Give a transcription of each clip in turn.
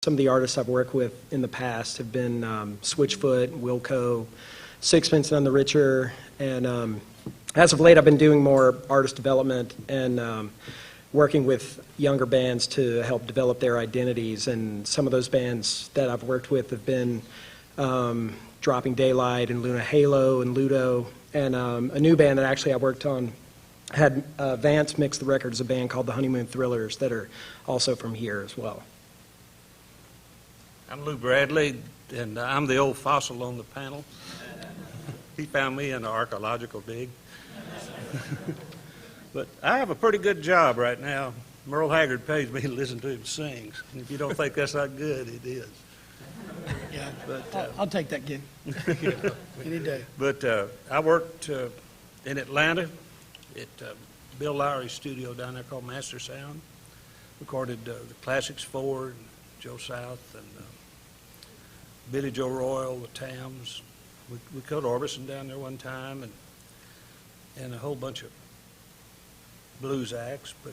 some of the artists I've worked with in the past have been Switchfoot, Wilco, Sixpence None the Richer, and as of late I've been doing more artist development and working with younger bands to help develop their identities, and some of those bands that I've worked with have been Dropping Daylight and Luna Halo and Ludo, and a new band that actually I worked on had Vance mix the record as a band called the Honeymoon Thrillers that are also from here as well. I'm Lou Bradley, and I'm the old fossil on the panel. He found me in the archaeological dig. But I have a pretty good job right now. Merle Haggard pays me to listen to him sing. And if you don't think that's not good, it is. Yeah, But I'll take that gig any day. But I worked in Atlanta at Bill Lowry's studio down there called Master Sound. Recorded the Classics 4, and Joe South, and Billy Joe Royal, the Tams. We killed Orbison down there one time, and a whole bunch of blues acts. But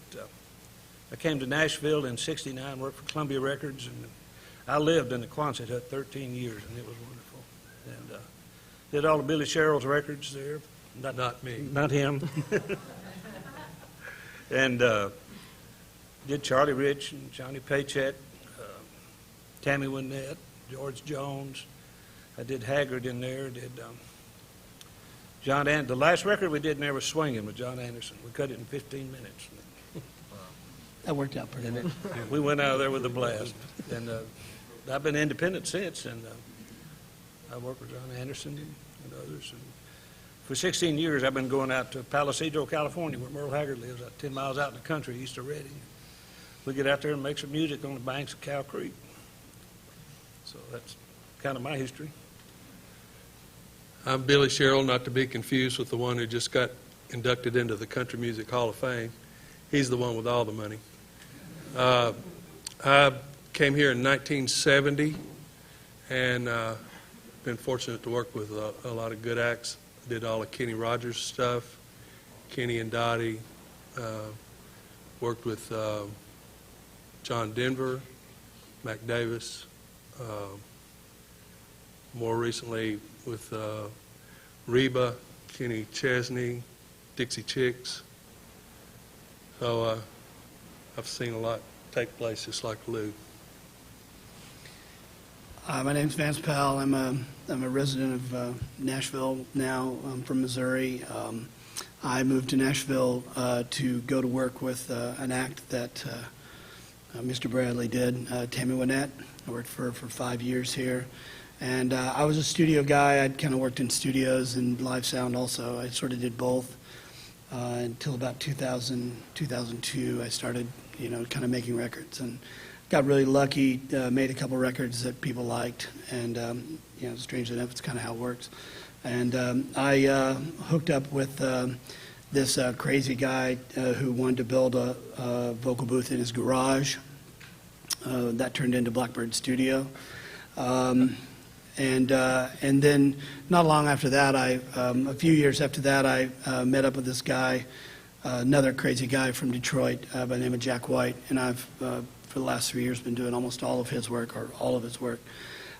I came to Nashville in '69, worked for Columbia Records, and I lived in the Quonset Hut 13 years, and it was wonderful. And did all of Billy Sherrill's records there. Not me. Not him. And did Charlie Rich and Johnny Paycheck, Tammy Wynette, George Jones. I did Haggard in there. Did John Anderson. The last record we did in there was Swinging with John Anderson. We cut it in 15 minutes. That worked out pretty well. We went out of there with a blast. And I've been independent since, and I worked with John Anderson and others. And for 16 years, I've been going out to Palisadro, California, where Merle Haggard lives, 10 miles out in the country, east of Redding. We get out there and make some music on the banks of Cow Creek. So that's kind of my history. I'm Billy Sherrill, not to be confused with the one who just got inducted into the Country Music Hall of Fame. He's the one with all the money. I came here in 1970 and been fortunate to work with a lot of good acts. Did all of Kenny Rogers' stuff, Kenny and Dottie. Worked with John Denver, Mac Davis. More recently with Reba, Kenny Chesney, Dixie Chicks. So I've seen a lot take place just like Lou. My name's Vance Powell. I'm a resident of Nashville now. I'm from Missouri. I moved to Nashville to go to work with an act that Mr. Bradley did, Tammy Wynette. I worked for her for 5 years here. And I was a studio guy. I'd kind of worked in studios and live sound also. I sort of did both until about 2000, 2002. I started, kind of making records and got really lucky, made a couple records that people liked. And, strangely enough, it's kind of how it works. And I hooked up with this crazy guy who wanted to build a vocal booth in his garage. That turned into Blackbird Studio. And then not long after that, a few years after that, I met up with this guy, another crazy guy from Detroit by the name of Jack White, and I've, for the last 3 years, been doing almost all of his work, or all of his work.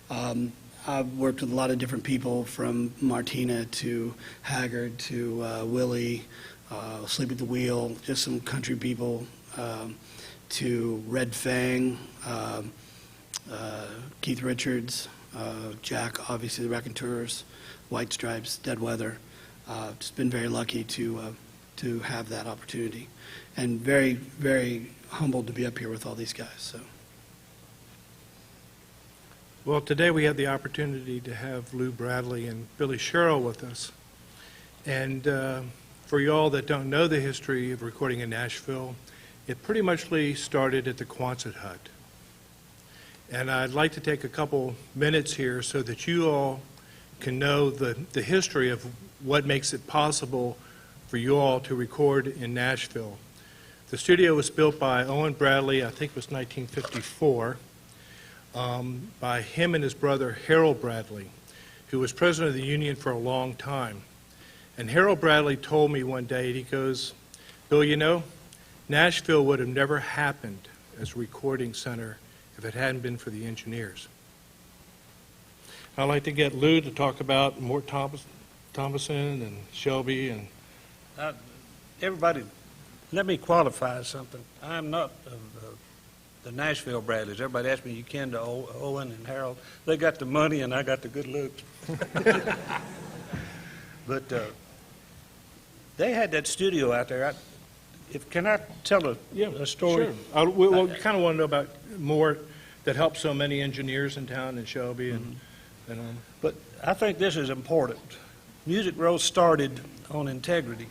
I've worked with a lot of different people, from Martina to Haggard to Willie, Sleep at the Wheel, just some country people, to Red Fang, Keith Richards, Jack, obviously the Raconteurs, White Stripes, Dead Weather. Just been very lucky to have that opportunity, and very, very humbled to be up here with all these guys. So. Well, today we have the opportunity to have Lou Bradley and Billy Sherrill with us. And for you all that don't know the history of recording in Nashville, it pretty much started at the Quonset Hut. And I'd like to take a couple minutes here so that you all can know the history of what makes it possible for you all to record in Nashville. The studio was built by Owen Bradley, I think it was 1954, by him and his brother Harold Bradley, who was president of the union for a long time. And Harold Bradley told me one day, he goes, Bill, Nashville would have never happened as a recording center if it hadn't been for the engineers. I'd like to get Lou to talk about Mort Thomason and Shelby and Everybody, let me qualify something. I'm not of the Nashville Bradleys. Everybody asks me, you kin to Owen and Harold? They got the money and I got the good looks. But they had that studio out there. Can I tell a story? Sure. We kind of want to know about Mort that helped so many engineers in town and Shelby and But I think this is important. Music Row started on integrity.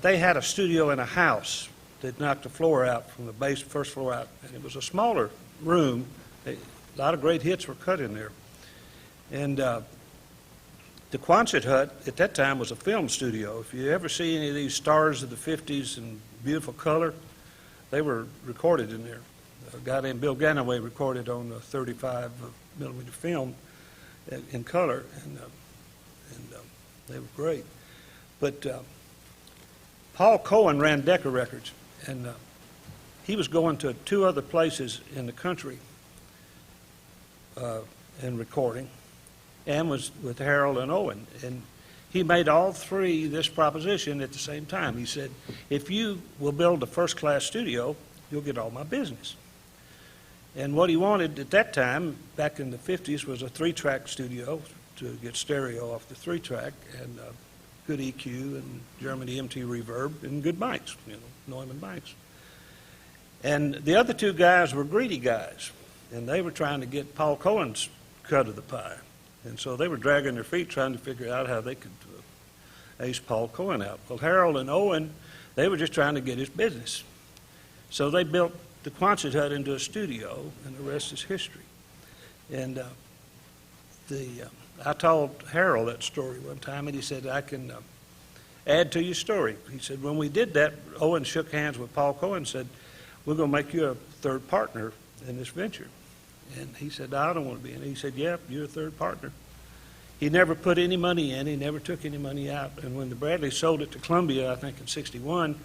They had a studio in a house that knocked the floor out from the first floor out, and it was a smaller room. A lot of great hits were cut in there. And the Quonset hut at that time was a film studio. If you ever see any of these stars of the 50s in beautiful color, they were recorded in there. A guy named Bill Ganaway recorded on a 35 millimeter film in color, and they were great. But Paul Cohen ran Decca Records, and he was going to 2 other places in the country and recording, and was with Harold and Owen. And he made all 3 this proposition at the same time. He said, if you will build a first-class studio, you'll get all my business. And what he wanted at that time, back in the 50s, was a 3-track studio to get stereo off the 3-track, and good EQ and German EMT reverb and good mics, Neumann mics. And the other 2 guys were greedy guys, and they were trying to get Paul Cohen's cut of the pie. And so they were dragging their feet trying to figure out how they could ace Paul Cohen out. Well, Harold and Owen, they were just trying to get his business. So they built the Quonset hut into a studio, and the rest is history. And I told Harold that story one time, and he said, I can add to your story. He said, when we did that, Owen shook hands with Paul Cohen and said, we're going to make you a 3rd partner in this venture. And he said, I don't want to be in it. He said, yeah, you're a 3rd partner. He never put any money in. He never took any money out. And when the Bradleys sold it to Columbia, I think in '61,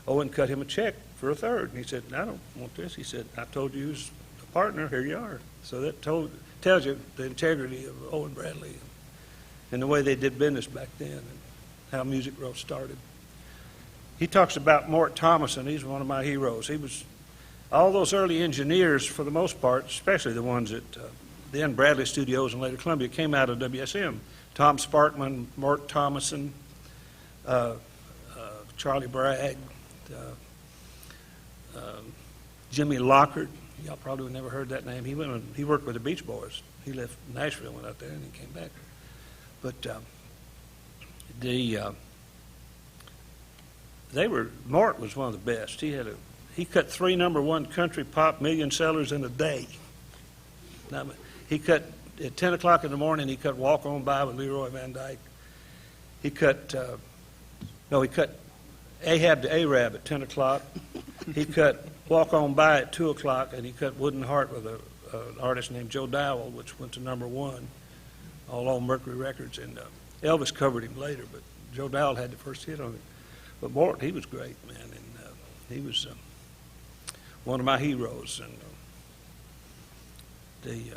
Owen cut him a check for a 3rd. And he said, I don't want this. He said, I told you he was a partner. Here you are. So that tells you the integrity of Owen Bradley and the way they did business back then and how Music Row started. He talks about Mort Thomason. He's one of my heroes. He was all those early engineers, for the most part, especially the ones at then Bradley Studios and later Columbia, came out of WSM. Tom Sparkman, Mort Thomason, Charlie Bragg, Jimmy Lockhart. Y'all probably never heard that name. He worked with the Beach Boys. He left Nashville, went out there, and he came back. But Mort was one of the best. He cut 3 #1 country pop million sellers in a day. Now, he cut at 10 o'clock in the morning. He cut "Walk On By" with Leroy Van Dyke. He cut "Ahab to Arab" at 10 o'clock. He cut "Walk On By" at 2 o'clock, and he cut "Wooden Heart" with an artist named Joe Dowell, which went to #1, all on Mercury Records. And Elvis covered him later, but Joe Dowell had the first hit on it. But Mort, he was great, man, and he was one of my heroes. And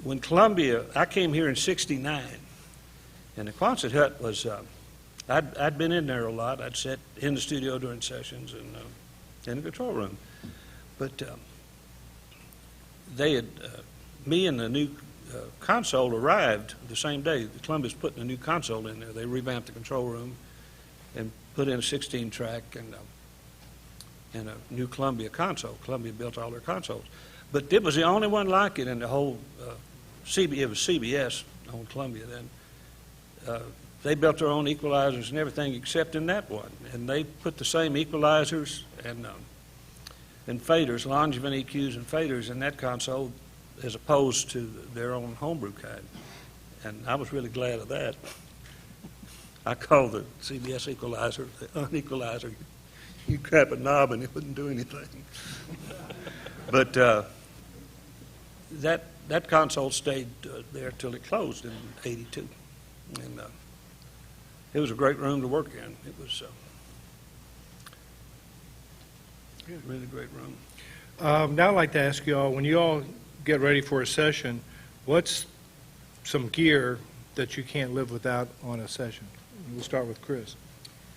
when Columbia, I came here in '69, and the Quonset hut was, I'd been in there a lot. I'd sat in the studio during sessions and in the control room. But they had, me and the new console arrived the same day. Columbia's putting a new console in there. They revamped the control room and put in a 16-track and a new Columbia console. Columbia built all their consoles. But it was the only one like it in the whole, it was CBS on Columbia then. They built their own equalizers and everything except in that one. And they put the same equalizers and faders, Longevin EQs and faders in that console as opposed to their own homebrew kind. And I was really glad of that. I called the CBS equalizer the unequalizer. You grab a knob and it wouldn't do anything. But that console stayed there till it closed in '82. And it was a great room to work in. It was. Really great room. Now I'd like to ask you all, when you all get ready for a session, what's some gear that you can't live without on a session? We'll start with Chris.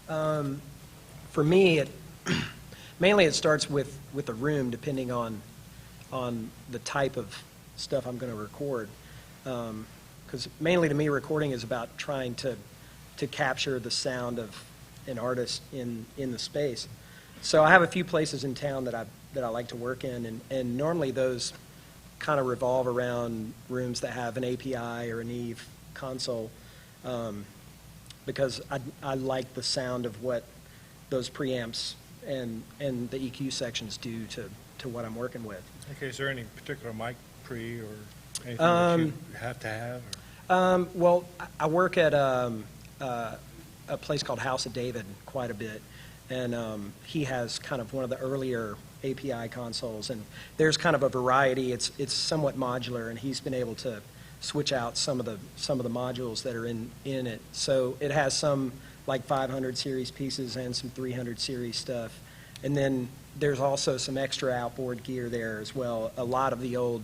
For me, mainly it starts with the room, depending on the type of stuff I'm going to record. Because mainly to me, recording is about trying to capture the sound of an artist in the space. So I have a few places in town that I like to work in, and normally those kind of revolve around rooms that have an API or an Eve console, because I like the sound of what those preamps and the EQ sections do to what I'm working with. Okay, is there any particular mic pre or anything that you have to have? Or? Well, I work at a place called House of David quite a bit, and he has kind of one of the earlier API consoles, and there's kind of a variety. It's somewhat modular, and he's been able to switch out some of the modules that are in it. So it has some like 500 series pieces and some 300 series stuff, and then there's also some extra outboard gear there as well. A lot of the old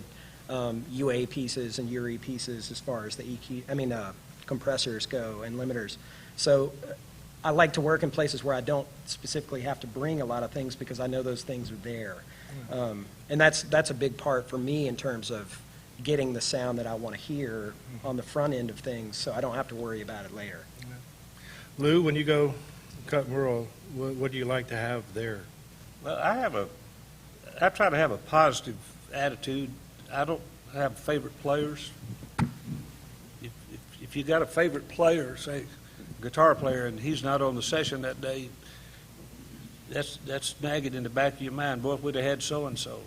UA pieces and URE pieces as far as the compressors go and limiters. So I like to work in places where I don't specifically have to bring a lot of things because I know those things are there. And that's a big part for me in terms of getting the sound that I want to hear on the front end of things, so I don't have to worry about it later. Lou, when you go cut and roll, what do you like to have there? Well, I try to have a positive attitude. I don't have favorite players. If you got a favorite player, say guitar player, and he's not on the session that day, that's nagging in the back of your mind. Boy, if we'd have had so and so,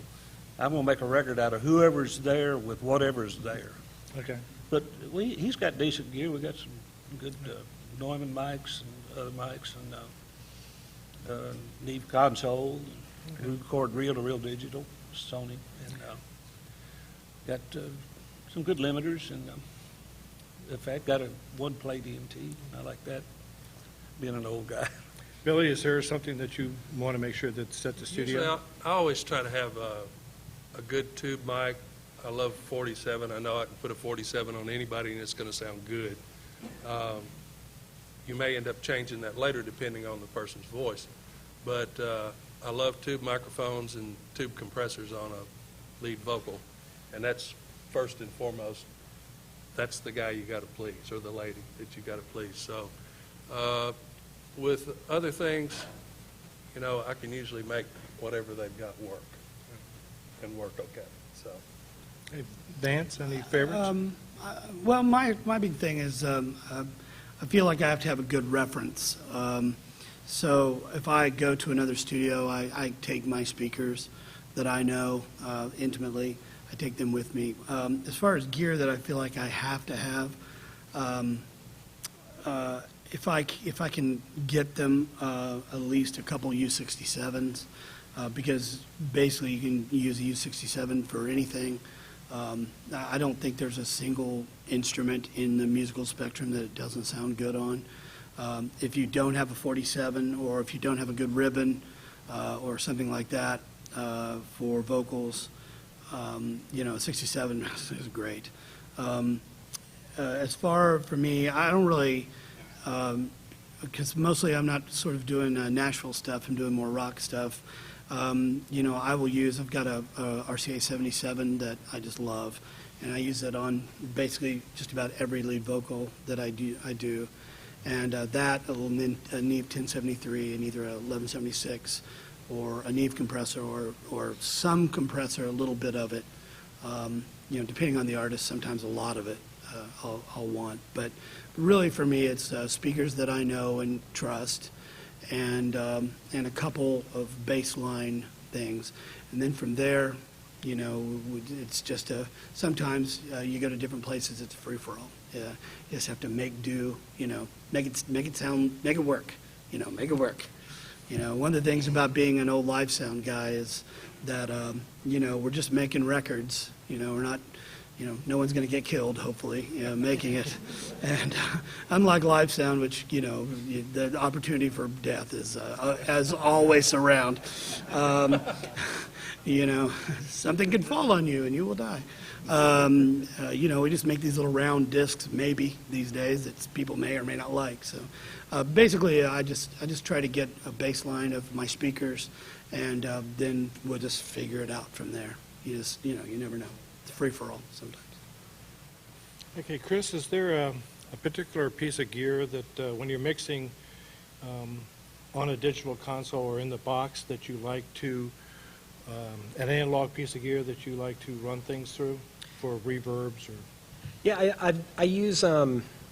I'm gonna make a record out of whoever's there with whatever's there. Okay. But he's got decent gear. We got some good Neumann mics and other mics and Neve console. We record reel to reel digital, Sony, and got some good limiters, and in fact got a one-plate EMT. I like that, being an old guy. Billy, is there something that you want to make sure that's at the studio? Usually I always try to have a good tube mic. I love 47. I know I can put a 47 on anybody and it's going to sound good. You may end up changing that later depending on the person's voice. But I love tube microphones and tube compressors on a lead vocal. And that's first and foremost, that's the guy you got to please, or the lady that you got to please. So with other things, you know, I can usually make whatever they've got work and work okay. So. Hey, Vance, any favorites? Well, my big thing is I feel like I have to have a good reference. So if I go to another studio, I take my speakers that I know intimately. I take them with me. As far as gear that I feel like I have to have, if I can get them at least a couple U67s, because basically you can use a U67 for anything. I don't think there's a single instrument in the musical spectrum that it doesn't sound good on. If you don't have a 47, or if you don't have a good ribbon or something like that for vocals, you know, 67 is great. As far for me, I don't really, because mostly I'm not sort of doing Nashville stuff. I'm doing more rock stuff. You know, I've got a RCA 77 that I just love, and I use it on basically just about every lead vocal that I do. And that, a Neve 1073 and either a 1176 or a Neve compressor or some compressor, a little bit of it. You know, depending on the artist, sometimes a lot of it I'll want. But really for me, it's speakers that I know and trust, and a couple of baseline things. And then from there, you know, it's just sometimes you go to different places, it's a free-for-all. You just have to make do, you know, make it work, you know, make it work. You know, one of the things about being an old live sound guy is that, you know, we're just making records. You know, we're not no one's going to get killed, hopefully, making it. And unlike live sound, which, the opportunity for death is, as always, around. Something could fall on you and you will die. We just make these little round discs, maybe, these days, that people may or may not like. So basically, I just try to get a baseline of my speakers, and then we'll just figure it out from there. You never know. It's free-for-all sometimes. Okay, Chris, is there a particular piece of gear that when you're mixing on a digital console or in the box that you like to, an analog piece of gear that you like to run things through for reverbs or? Yeah, I use,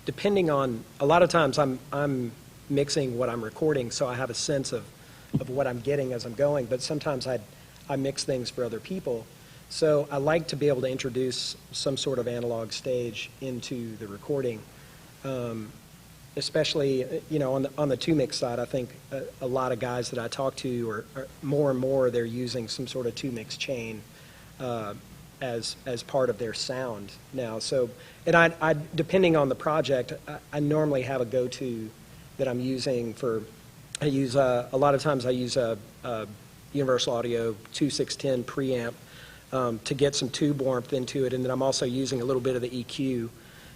depending on, a lot of times I'm mixing what I'm recording, so I have a sense of what I'm getting as I'm going, but sometimes I mix things for other people. So I like to be able to introduce some sort of analog stage into the recording, especially, on the two-mix side. I think a lot of guys that I talk to are more and more, they're using some sort of two-mix chain as part of their sound now. So, and I depending on the project, I normally have a go-to that I'm using for. I use a lot of times I use a Universal Audio 2610 preamp to get some tube warmth into it, and then I'm also using a little bit of the EQ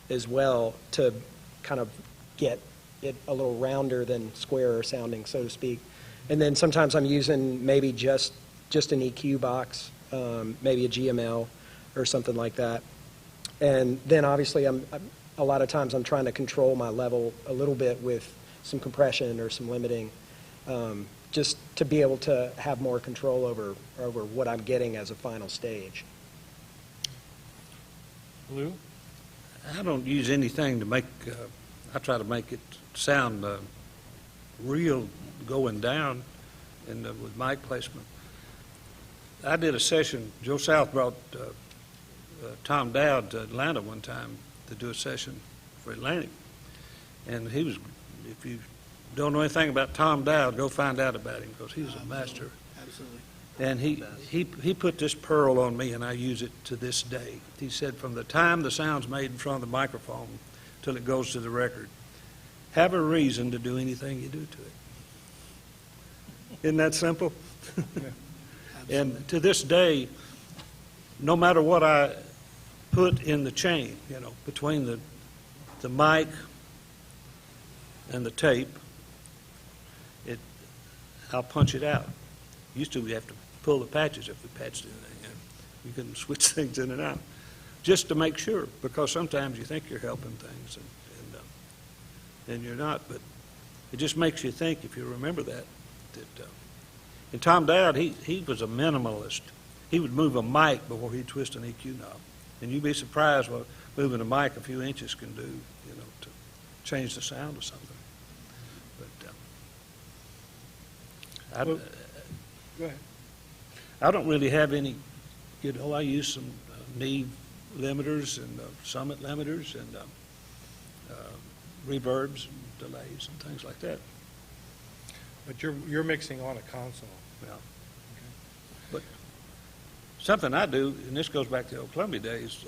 as well to kind of get it a little rounder than squarer sounding, so to speak. And then sometimes I'm using maybe just an EQ box, maybe a GML or something like that. And then obviously a lot of times I'm trying to control my level a little bit with some compression or some limiting, just to be able to have more control over what I'm getting as a final stage. Lou? I don't use anything to make, I try to make it sound real going down and with mic placement. I did a session, Joe South brought Tom Dowd to Atlanta one time to do a session for Atlantic. And he was, if you don't know anything about Tom Dowd, go find out about him, because he's a master. Absolutely. And he put this pearl on me, and I use it to this day. He said, from the time the sound's made in front of the microphone till it goes to the record, have a reason to do anything you do to it. Isn't that simple? And to this day, no matter what I put in the chain, between the mic and the tape, I'll punch it out. Used to, we have to pull the patches if we patched anything. You couldn't switch things in and out, just to make sure, because sometimes you think you're helping things and you're not. But it just makes you think, if you remember that. And Tom Dowd, he was a minimalist. He would move a mic before he'd twist an EQ knob, and you'd be surprised what moving a mic a few inches can do, to change the sound of something. But Go ahead. I don't really have any, I use some Neve limiters and Summit limiters and reverbs and delays and things like that. But you're mixing on a console. Yeah. Okay. But something I do, and this goes back to the old Columbia days,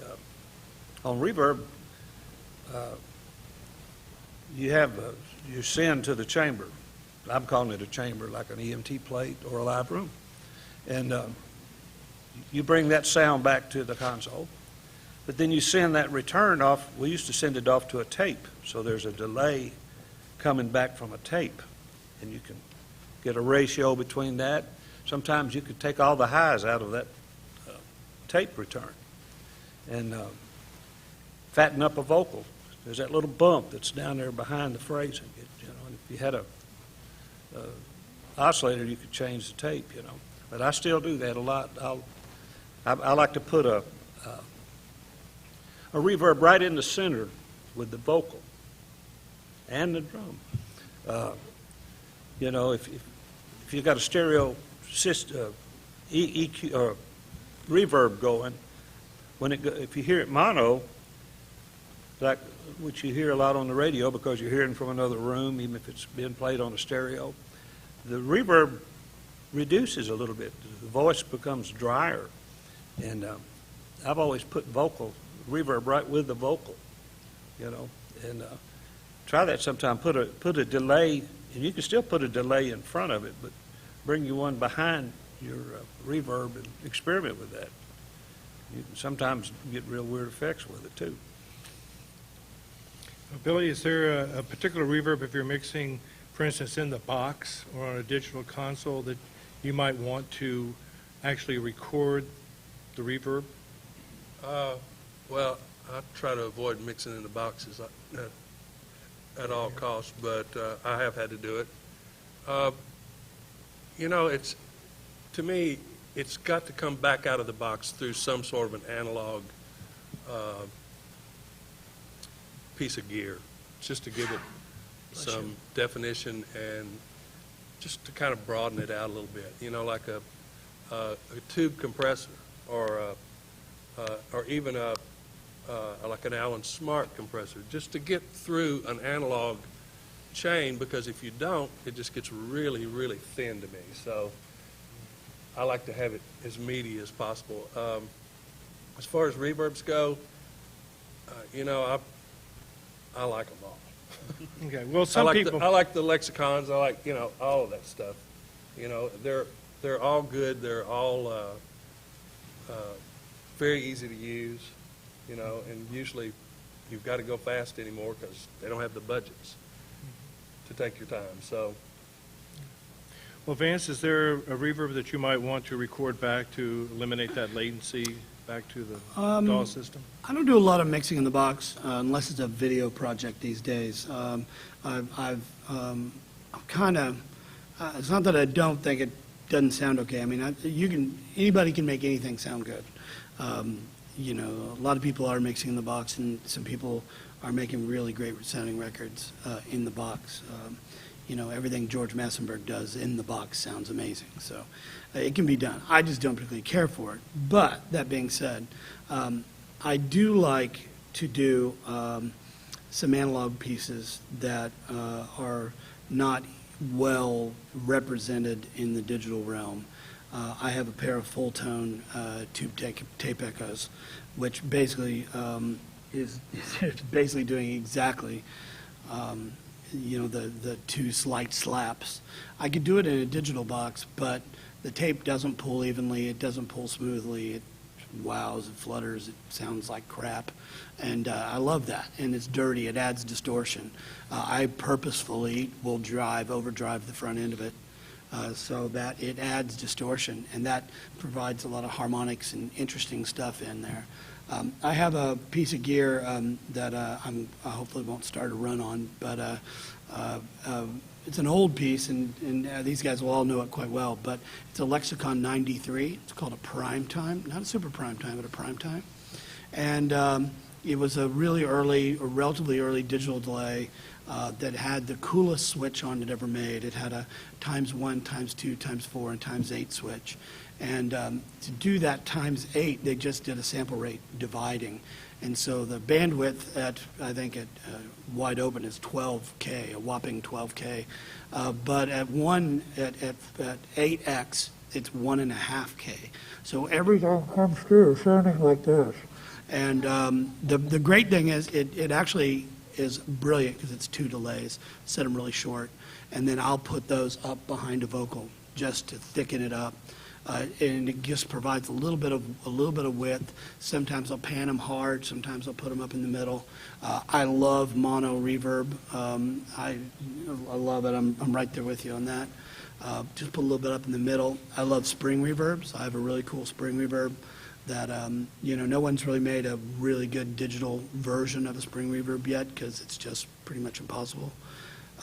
on reverb, you send to the chamber. I'm calling it a chamber, like an EMT plate or a live room. And you bring that sound back to the console, but then you send that return off. We used to send it off to a tape, so there's a delay coming back from a tape, and you can get a ratio between that. Sometimes you could take all the highs out of that tape return and fatten up a vocal. There's that little bump that's down there behind the phrasing. And if you had a oscillator, you could change the tape, But I still do that a lot. I like to put a reverb right in the center with the vocal and the drum. If you've got a stereo system, EQ or reverb going, if you hear it mono, like which you hear a lot on the radio because you're hearing from another room, even if it's being played on a stereo, the reverb reduces a little bit. The voice becomes drier. And I've always put vocal reverb right with the vocal, you know, and try that sometime. Put a delay, and you can still put a delay in front of it, but bring you one behind your reverb and experiment with that. You can sometimes get real weird effects with it too. Billy, is there a particular reverb if you're mixing, for instance, in the box or on a digital console that you might want to actually record the reverb? Well, I try to avoid mixing in the boxes at all costs, but I have had to do it. You know, to me, it's got to come back out of the box through some sort of an analog piece of gear, just to give it some definition and just to kind of broaden it out a little bit. You know, like a tube compressor or even like an Allen Smart compressor, just to get through an analog chain, because if you don't, it just gets really, really thin to me. So I like to have it as meaty as possible. As far as reverbs go, you know, I like them all. Okay, well, I some like people... I like the lexicons. I like, you know, all of that stuff. You know, they're all good. They're all very easy to use. You know, and usually you've got to go fast anymore because they don't have the budgets to take your time. So, Well, Vance, is there a reverb that you might want to record back to eliminate that latency back to the DAW system? I don't do a lot of mixing in the box unless it's a video project these days. I've kind of, it's not that I don't think it doesn't sound okay. I mean, anybody can make anything sound good. You know, a lot of people are mixing in the box, and some people are making really great sounding records in the box. You know, everything George Massenburg does in the box sounds amazing. So it can be done. I just don't particularly care for it. But that being said, I do like to do some analog pieces that are not well represented in the digital realm. I have a pair of full-tone tube tape echoes, which basically is basically doing exactly, you know, the two slight slaps. I could do it in a digital box, but the tape doesn't pull evenly. It doesn't pull smoothly. It wows, it flutters, it sounds like crap. And I love that. And it's dirty. It adds distortion. I purposefully will overdrive the front end of it, so that it adds distortion, and that provides a lot of harmonics and interesting stuff in there. I have a piece of gear that I hopefully won't start a run on, but it's an old piece, and these guys will all know it quite well, but it's a Lexicon 93. It's called a prime time, not a super prime time, but a prime time. And it was a relatively early digital delay that had the coolest switch on it ever made. It had a ×1, ×2, ×4, and ×8 switch. And to do that ×8, they just did a sample rate dividing. And so the bandwidth I think at wide open is 12K, a whopping 12K. But at 8X, it's 1.5K. So everything comes through sounding like this. And the great thing is it actually is brilliant because it's two delays. Set them really short, and then I'll put those up behind a vocal just to thicken it up, and it just provides a little bit of width. Sometimes I'll pan them hard. Sometimes I'll put them up in the middle. I love mono reverb. I love it. I'm right there with you on that. Just put a little bit up in the middle. I love spring reverbs. I have a really cool spring reverb that you know, no one's really made a really good digital version of a spring reverb yet because it's just pretty much impossible.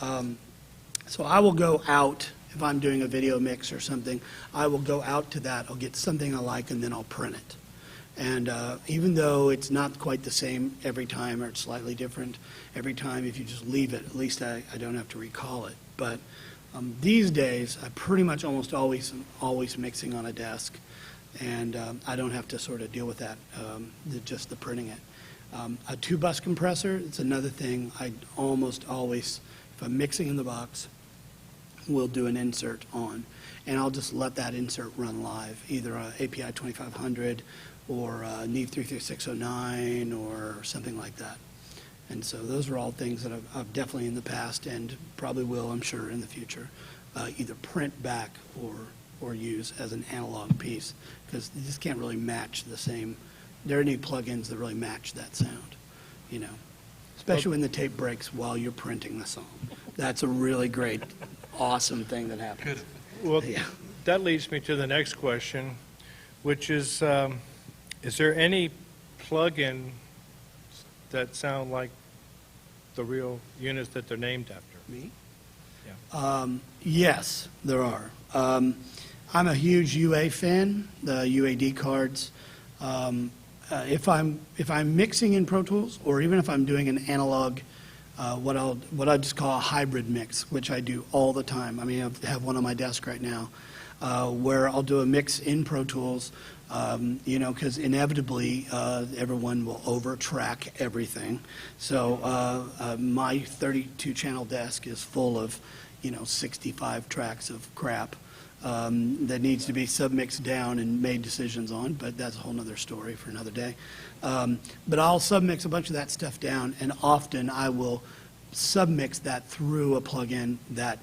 So I will go out, if I'm doing a video mix or something, I will go out to that. I'll get something I like, and then I'll print it. And even though it's not quite the same every time, or it's slightly different every time, if you just leave it, at least I don't have to recall it. But these days, I pretty much almost always mixing on a desk. And I don't have to sort of deal with that, just the printing it. A two-bus compressor, it's another thing I almost always, if I'm mixing in the box, we'll do an insert on, and I'll just let that insert run live, either API 2500 or Neve 33609 or something like that. And so those are all things that I've definitely in the past and probably will, I'm sure, in the future, either print back or use as an analog piece, because you just can't really match the same. There are any plugins that really match that sound, you know, especially when the tape breaks while you're printing the song. That's a really great, awesome thing that happens. Well, Yeah. that leads me to the next question, which is there any plugin that sound like the real units that they're named after? Me? Yeah. Yes, there are. I'm a huge UA fan, the UAD cards. If I'm mixing in Pro Tools, or even if I'm doing an analog, what I just call a hybrid mix, which I do all the time. I mean, I have one on my desk right now, where I'll do a mix in Pro Tools, you know, because inevitably everyone will over-track everything. So my 32-channel desk is full of, you know, 65 tracks of crap that needs to be submixed down and made decisions on, but that's a whole other story for another day. But I'll submix a bunch of that stuff down, and often I will submix that through a plugin that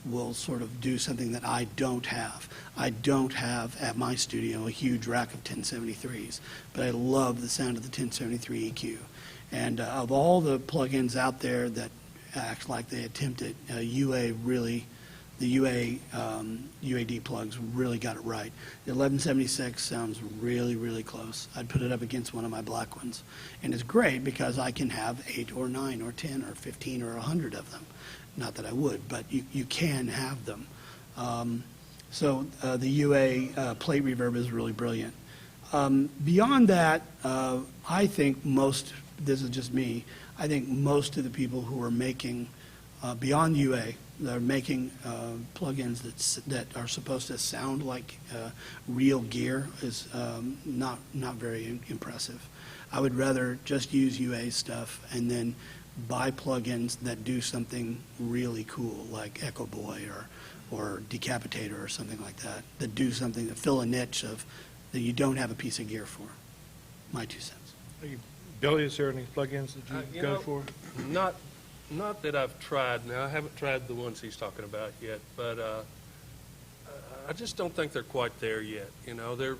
will sort of do something that I don't have. I don't have at my studio a huge rack of 1073s, but I love the sound of the 1073 EQ. And of all the plugins out there that act like they attempt it, UA really, the UAD plugs really got it right. The 1176 sounds really, really close. I'd put it up against one of my black ones. And it's great because I can have 8 or 9 or 10 or 15 or 100 of them. Not that I would, but you can have them. So the UA plate reverb is really brilliant. Beyond that, I think this is just me, I think most of the people who are making, beyond UA, they're making plugins that are supposed to sound like real gear is not very impressive. I would rather just use UA stuff and then buy plugins that do something really cool, like Echo Boy or Decapitator or something like that, that do something that fill a niche that you don't have a piece of gear for. My 2 cents. Billy, is there any plugins that you go for? Not that I've tried. Now, I haven't tried the ones he's talking about yet, but I just don't think they're quite there yet. You know, they're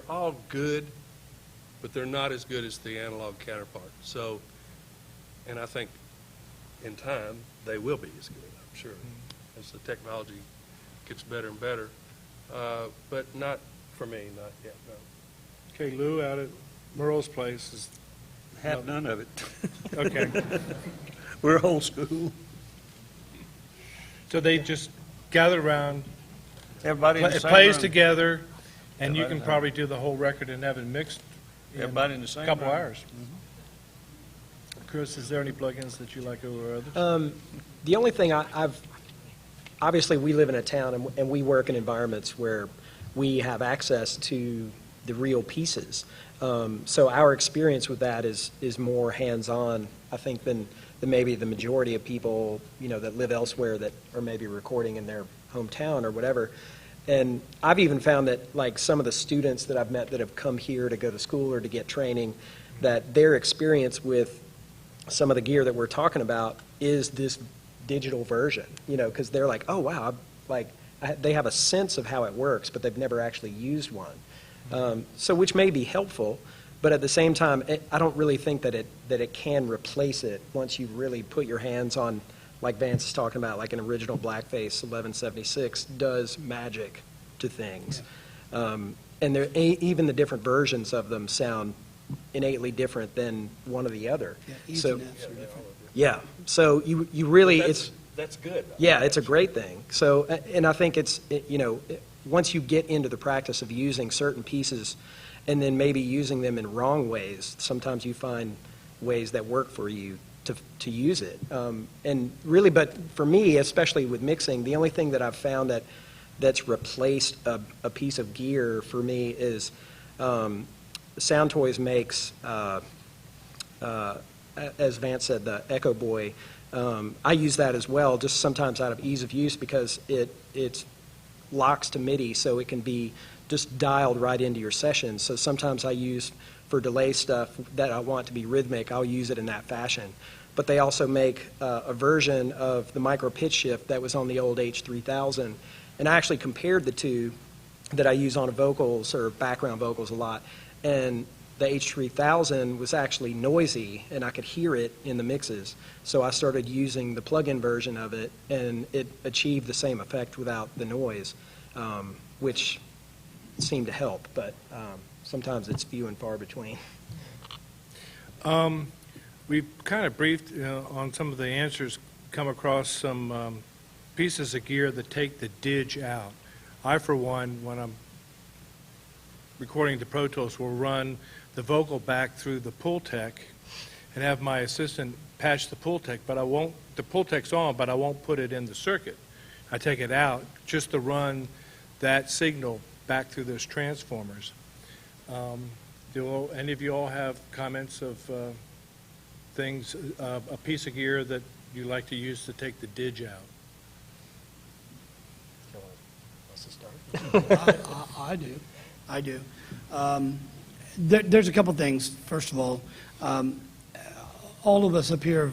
all good, but they're not as good as the analog counterpart. So, and I think in time they will be as good, I'm sure, as the technology gets better and better. But not for me, not yet, no. Okay, Lou, out at Merle's place is. Have none of it. Okay. We're old school. So they just gather around, Everybody in the it same plays room. together, and you Everybody can in the probably do the whole record and have it mixed in Everybody in the same a couple room. hours. Chris, is there any plugins that you like over others? The only thing obviously we live in a town and we work in environments where we have access to the real pieces. So our experience with that is more hands-on, I think, than maybe the majority of people, you know, that live elsewhere that are maybe recording in their hometown or whatever. And I've even found that, like, some of the students that I've met that have come here to go to school or to get training, that their experience with some of the gear that we're talking about is this digital version, you know, because they're like, oh, wow, they have a sense of how it works, but they've never actually used one. So which may be helpful, but at the same time, I don't really think that it can replace it once you really put your hands on, like Vance is talking about, like an original blackface 1176 does magic to things. Yeah. And even the different versions of them sound innately different than one or the other. Yeah, so, are different. Yeah, so you really, That's good. yeah, it's a great thing. So, and I think once you get into the practice of using certain pieces and then maybe using them in wrong ways, sometimes you find ways that work for you to use it. And really, but for me, especially with mixing, the only thing that I've found that's replaced a piece of gear for me is Sound Toys makes, as Vance said, the Echo Boy I use that as well, just sometimes out of ease of use, because it locks to MIDI, so it can be just dialed right into your session. So sometimes I use, for delay stuff that I want to be rhythmic, I'll use it in that fashion. But they also make a version of the micro pitch shift that was on the old H3000, and I actually compared the two that I use on vocals or background vocals a lot, and the H3000 was actually noisy, and I could hear it in the mixes. So I started using the plug-in version of it, and it achieved the same effect without the noise, which seemed to help, but sometimes it's few and far between. We've kind of briefed on some of the answers, come across some pieces of gear that take the dig out. I, for one, when I'm recording to Pro Tools, will run the vocal back through the pull tech and have my assistant patch the pull tech, but I won't, the pull tech's on, but I won't put it in the circuit. I take it out just to run that signal back through those transformers. Do any of you all have comments of things, a piece of gear that you like to use to take the dig out? I do. There's a couple things. First of all of us up here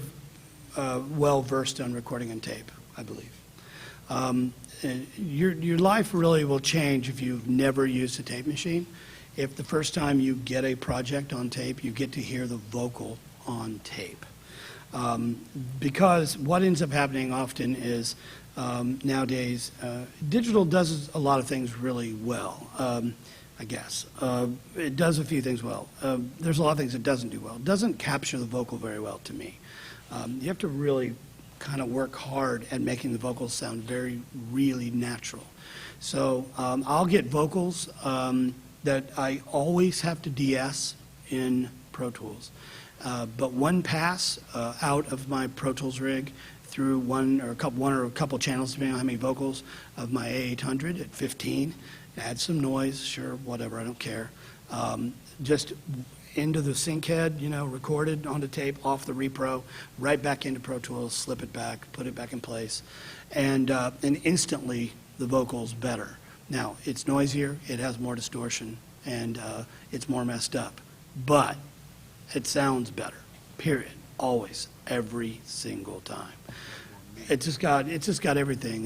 are well-versed on recording on tape, I believe. Your life really will change if you've never used a tape machine. If the first time you get a project on tape, you get to hear the vocal on tape. Because what ends up happening often is nowadays, digital does a lot of things really well, I guess. It does a few things well. There's a lot of things it doesn't do well. It doesn't capture the vocal very well to me. You have to really kind of work hard at making the vocals sound really natural. So I'll get vocals that I always have to DS in Pro Tools. But one pass out of my Pro Tools rig through one or a couple channels, depending on how many vocals, of my A800 at 15. Add some noise, sure, whatever, I don't care. Just into the sync head, recorded onto tape, off the repro, right back into Pro Tools, slip it back, put it back in place, and instantly the vocal's better. Now, it's noisier, it has more distortion, and it's more messed up, but it sounds better, period, always, every single time. It's just got everything.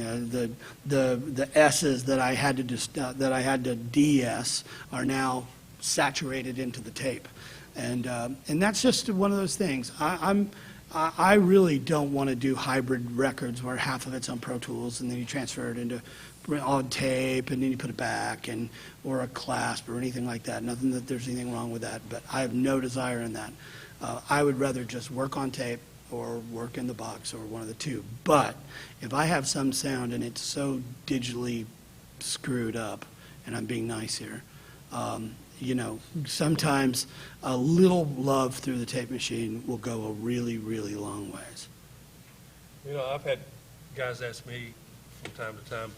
The S's that I had to DS are now saturated into the tape, and that's just one of those things. I really don't want to do hybrid records where half of it's on Pro Tools and then you transfer it into on tape and then you put it back, or a clasp or anything like that. Nothing that there's anything wrong with that, but I have no desire in that. I would rather just work on tape or work in the box, or one of the two. But if I have some sound and it's so digitally screwed up, and I'm being nice here, sometimes a little love through the tape machine will go a really, really long ways. I've had guys ask me from time to time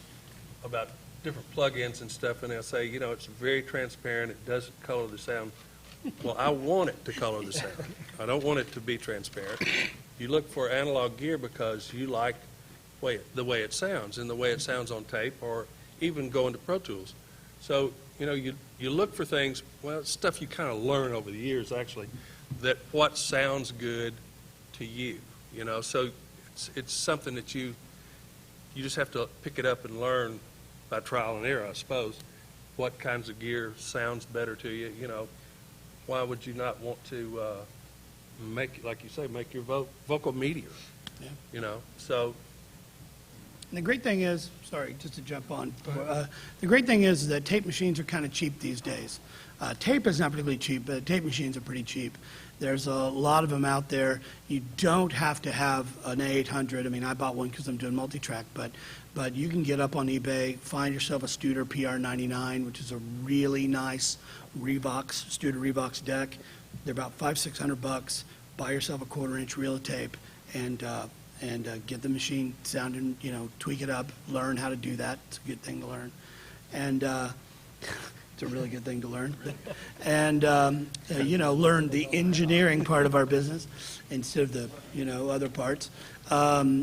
about different plugins and stuff, and they'll say, it's very transparent, it doesn't color the sound. Well, I want it to color the sound. I don't want it to be transparent. You look for analog gear because you like the way it sounds, and the way it sounds on tape, or even going to Pro Tools. So, you look for things, it's stuff you kind of learn over the years, actually, that what sounds good to you, So it's something that you just have to pick it up and learn by trial and error, I suppose. What kinds of gear sounds better to you, Why would you not want to make, like you say, make your vocal meatier? Yeah. So. And the great thing is, sorry, just to jump on, the great thing is that tape machines are kind of cheap these days. Tape is not particularly cheap, but tape machines are pretty cheap. There's a lot of them out there. You don't have to have an A800. I mean, I bought one because I'm doing multi-track, but you can get up on eBay, find yourself a Studer PR99, which is a really nice Studer Revox deck. They're about $500-600. Buy yourself a 1/4-inch reel of tape and get the machine sounding, tweak it up, learn how to do that. It's a good thing to learn. And It's a really good thing to learn. And, learn the engineering part of our business instead of the, other parts. But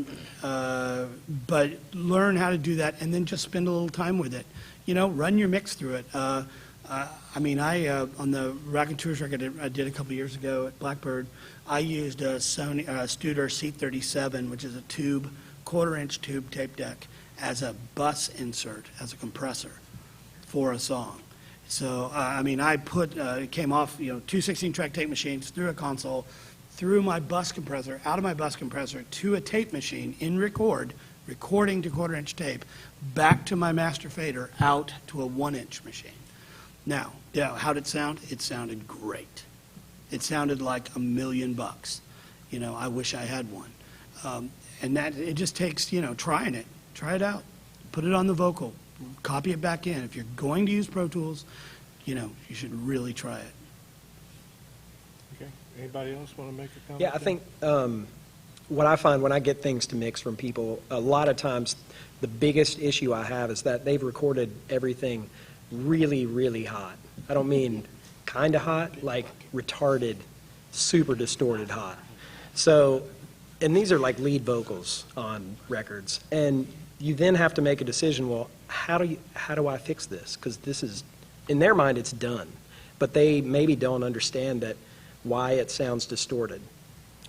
learn how to do that and then just spend a little time with it. Run your mix through it. On the Raconteurs record I did a couple years ago at Blackbird, I used a Sony Studer C37, which is a quarter-inch tube tape deck, as a bus insert, as a compressor for a song. So, I put, it came off, 2 16-track tape machines through a console, through my bus compressor, out of my bus compressor, to a tape machine in recording to quarter-inch tape, back to my master fader, out to a 1-inch machine. Now, how'd it sound? It sounded great. It sounded like $1 million. I wish I had one. And that, it just takes, trying it. Try it out. Put it on the vocal. Copy it back in. If you're going to use Pro Tools, you should really try it. Okay. Anybody else want to make a comment? Yeah, I think what I find when I get things to mix from people, a lot of times the biggest issue I have is that they've recorded everything really, really hot. I don't mean kind of hot, like retarded, super distorted hot. So, and these are like lead vocals on records. And you then have to make a decision, well, how do I fix this? Because this is, in their mind, it's done. But they maybe don't understand that why it sounds distorted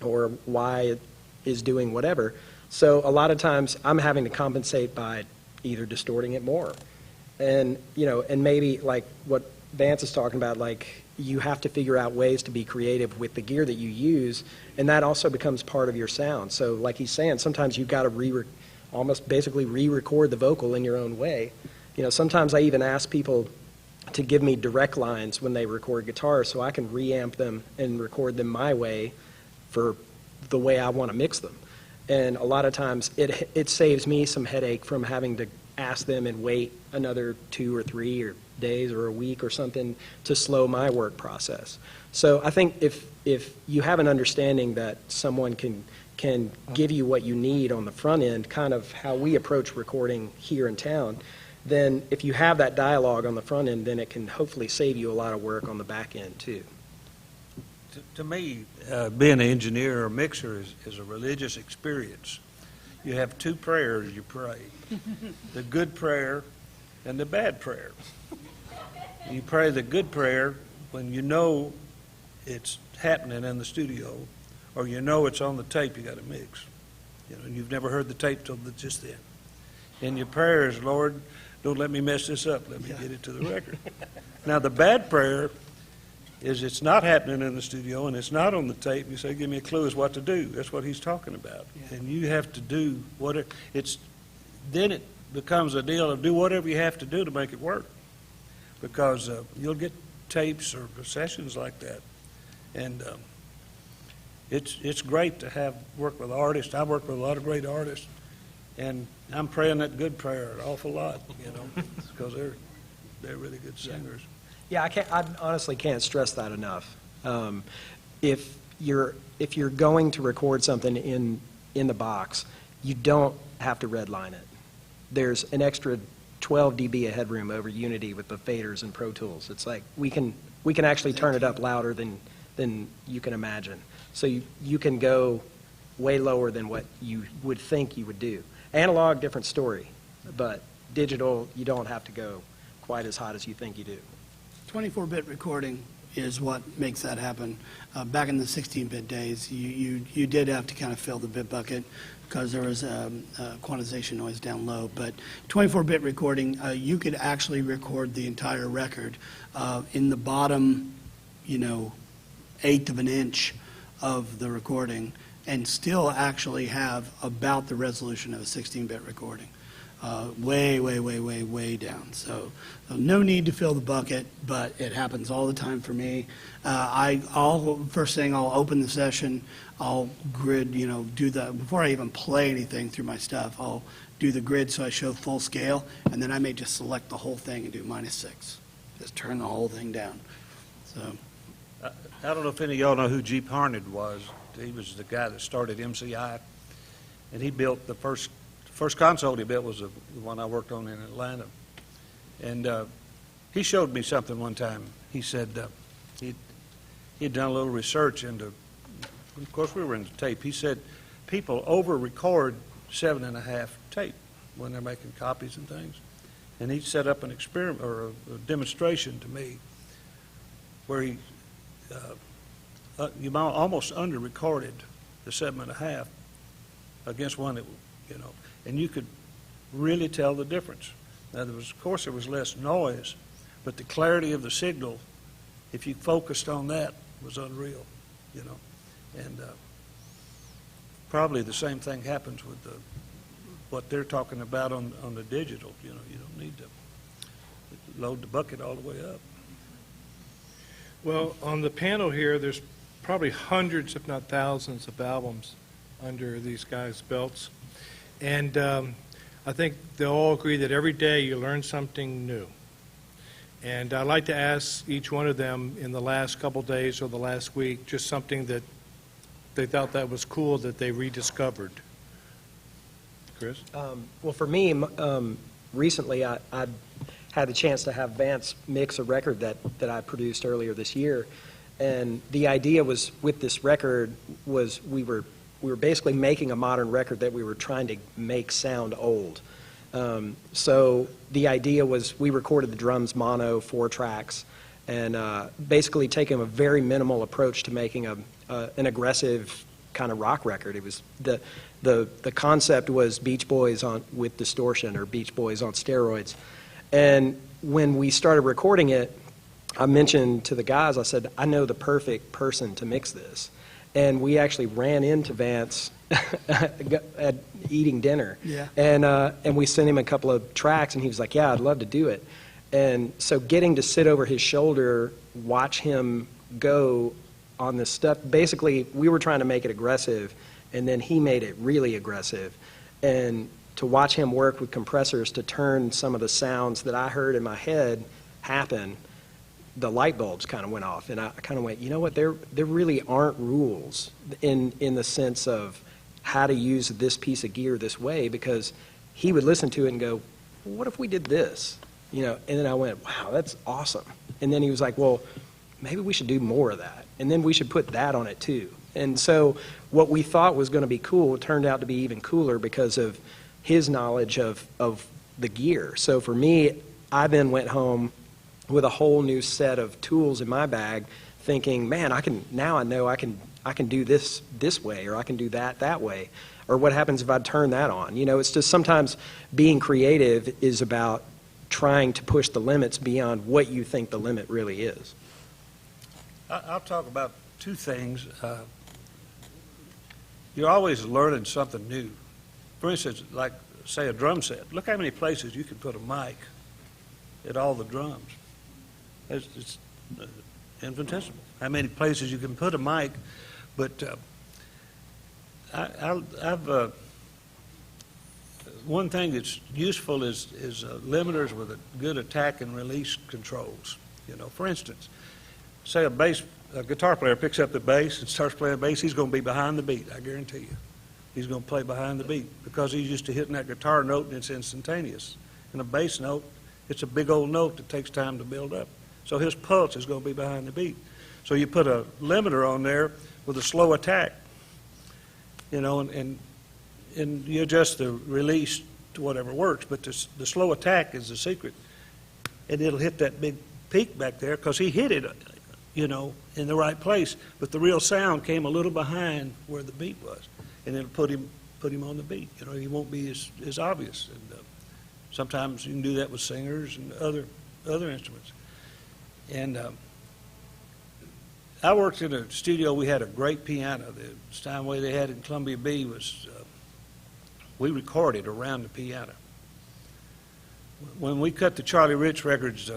or why it is doing whatever. So a lot of times I'm having to compensate by either distorting it more. And, and maybe like what Vance is talking about, like you have to figure out ways to be creative with the gear that you use, and that also becomes part of your sound. So like he's saying, sometimes you've got to almost basically re-record the vocal in your own way. Sometimes I even ask people to give me direct lines when they record guitar so I can reamp them and record them my way for the way I want to mix them. And a lot of times it saves me some headache from having to ask them and wait another 2 or 3 days or a week or something to slow my work process. So I think if you have an understanding that someone can give you what you need on the front end, kind of how we approach recording here in town, then if you have that dialogue on the front end, then it can hopefully save you a lot of work on the back end too. To me, being an engineer or mixer is a religious experience. You have 2 prayers you pray, the good prayer and the bad prayer. You pray the good prayer when you know it's happening in the studio, or it's on the tape you got to mix. And you've never heard the tape till just then. And your prayer is, Lord, don't let me mess this up. Let me get it to the record. Now, the bad prayer is it's not happening in the studio and it's not on the tape. You say, give me a clue as what to do. That's what he's talking about. Yeah. And you have to do then it becomes a deal of do whatever you have to do to make it work. Because you'll get tapes or sessions like that. And it's great to work with artists. I work with a lot of great artists. And I'm praying that good prayer an awful lot, because they're really good singers. Yeah, I honestly can't stress that enough. If you're going to record something in the box, you don't have to redline it. There's an extra 12 dB of headroom over Unity with the faders and Pro Tools. It's like we can actually turn it up louder than you can imagine. So you can go way lower than what you would think you would do. Analog, different story, but digital, you don't have to go quite as hot as you think you do. 24-bit recording is what makes that happen. Back in the 16-bit days, you did have to kind of fill the bit bucket because there was quantization noise down low. But 24-bit recording, you could actually record the entire record in the bottom, 1/8 of an inch of the recording and still actually have about the resolution of a 16-bit recording. Way down. So no need to fill the bucket, but it happens all the time for me. First thing, I'll open the session, I'll grid, before I even play anything through my stuff, I'll do the grid so I show full scale, and then I may just select the whole thing and do -6. Just turn the whole thing down. So I don't know if any of y'all know who Jeep Harned was. He was the guy that started MCI, and he built the first console he built was the one I worked on in Atlanta. And He showed me something one time. He said he'd done a little research into, of course we were into tape. He said people over-record 7.5 tape when they're making copies and things. And he set up an experiment or a demonstration to me where he you almost under-recorded the 7.5 against one that, and you could really tell the difference. Now, of course, there was less noise, but the clarity of the signal, if you focused on that, was unreal, And probably the same thing happens with what they're talking about on the digital. You don't need to load the bucket all the way up. Well, on the panel here, there's probably hundreds, if not thousands, of albums under these guys' belts. And I think they'll all agree that every day you learn something new. And I'd like to ask each one of them in the last couple days or the last week just something that they thought that was cool that they rediscovered. Chris? Well, for me, recently I had the chance to have Vance mix a record that I produced earlier this year. And the idea was with this record was we were basically making a modern record that we were trying to make sound old. So the idea was we recorded the drums mono, 4 tracks, and basically taking a very minimal approach to making an aggressive kind of rock record. It was the concept was Beach Boys with distortion, or Beach Boys on steroids. And when we started recording it, I mentioned to the guys, I said, I know the perfect person to mix this. And we actually ran into Vance at eating dinner. Yeah. And we sent him a couple of tracks, and he was like, yeah, I'd love to do it. And so getting to sit over his shoulder, watch him go on this stuff, basically we were trying to make it aggressive, and then he made it really aggressive. And to watch him work with compressors to turn some of the sounds that I heard in my head happen, the light bulbs kind of went off, and I kind of went, you know what, there really aren't rules in the sense of how to use this piece of gear this way, because he would listen to it and go, well, what if we did this? And then I went, wow, that's awesome. And then he was like, well, maybe we should do more of that, and then we should put that on it too. And so what we thought was going to be cool turned out to be even cooler because of his knowledge of the gear. So for me, I then went home with a whole new set of tools in my bag, thinking, man, I know I can do this way, or I can do that way, or what happens if I turn that on? It's just sometimes being creative is about trying to push the limits beyond what you think the limit really is. I'll talk about 2 things. You're always learning something new. For instance, like, say, a drum set. Look how many places you can put a mic at all the drums. It's infinitesimal. How many places you can put a mic, but I've one thing that's useful is limiters with a good attack and release controls. For instance, say a guitar player picks up the bass and starts playing bass, he's going to be behind the beat, I guarantee you. He's going to play behind the beat because he's used to hitting that guitar note and it's instantaneous. And a bass note, it's a big old note that takes time to build up. So his pulse is going to be behind the beat. So you put a limiter on there with a slow attack, and you adjust the release to whatever works. But the slow attack is the secret. And it'll hit that big peak back there because he hit it, in the right place. But the real sound came a little behind where the beat was. And it'll put him on the beat. He won't be as obvious. And sometimes you can do that with singers and other instruments. And I worked in a studio. We had a great piano. The Steinway they had in Columbia B was, we recorded around the piano. When we cut the Charlie Rich records